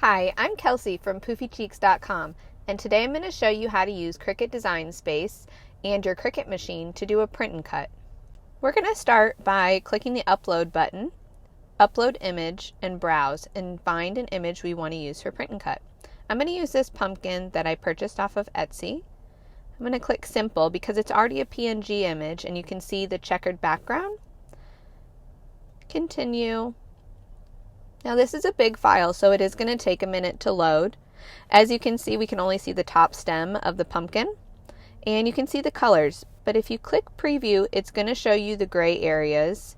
Hi, I'm Kelsey from poofycheeks.com, and today I'm going to show you how to use Cricut Design Space and your Cricut machine to do a print and cut. We're going to start by clicking the Upload button, Upload Image, and Browse, and find an image we want to use for print and cut. I'm going to use this pumpkin that I purchased off of Etsy. I'm going to click Simple because it's already a PNG image and you can see the checkered background. Continue. Now this is a big file, so it is going to take a minute to load. As you can see, we can only see the top stem of the pumpkin, and you can see the colors. But if you click Preview, it's going to show you the gray areas.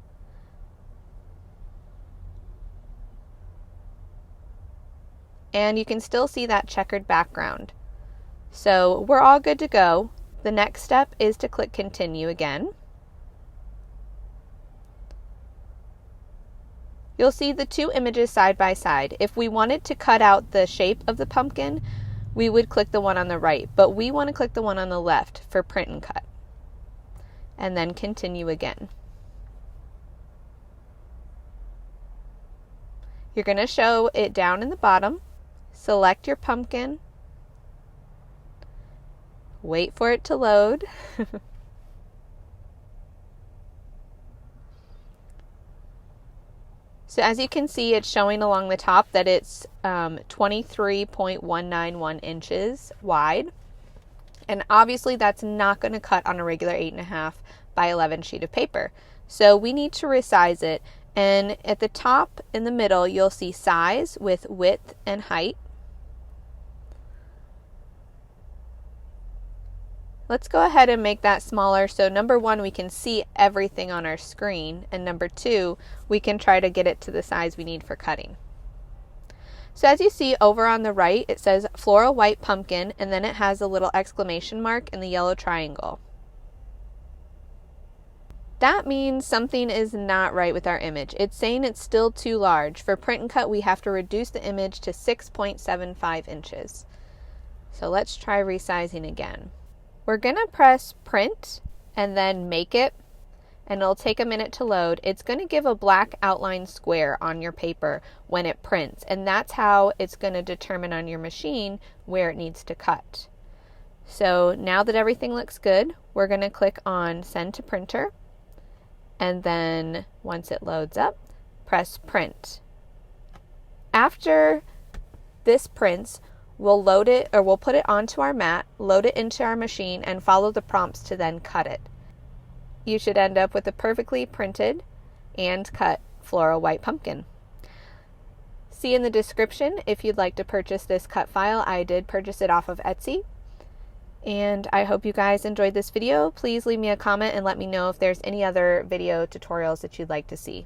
And you can still see that checkered background. So we're all good to go. The next step is to click Continue again. You'll see the two images side by side. If we wanted to cut out the shape of the pumpkin, we would click the one on the right, but we want to click the one on the left for print and cut. And then continue again. You're going to show it down in the bottom. Select your pumpkin. Wait for it to load. So as you can see, it's showing along the top that it's 23.191 inches wide. And obviously that's not going to cut on a regular 8.5 by 11 sheet of paper. So we need to resize it. And at the top in the middle, you'll see size with width and height. Let's go ahead and make that smaller. So number one, we can see everything on our screen. And number two, we can try to get it to the size we need for cutting. So as you see over on the right, it says floral white pumpkin, and then it has a little exclamation mark and the yellow triangle. That means something is not right with our image. It's saying it's still too large. For print and cut, we have to reduce the image to 6.75 inches. So let's try resizing again. We're going to press print and then make it, and it'll take a minute to load. It's going to give a black outline square on your paper when it prints, and that's how it's going to determine on your machine where it needs to cut. So now that everything looks good, we're going to click on Send to Printer, and then once it loads up, press print. After this prints, we'll load it, or we'll put it onto our mat, load it into our machine, and follow the prompts to then cut it. You should end up with a perfectly printed and cut floral white pumpkin. See in the description if you'd like to purchase this cut file. I did purchase it off of Etsy. And I hope you guys enjoyed this video. Please leave me a comment and let me know if there's any other video tutorials that you'd like to see.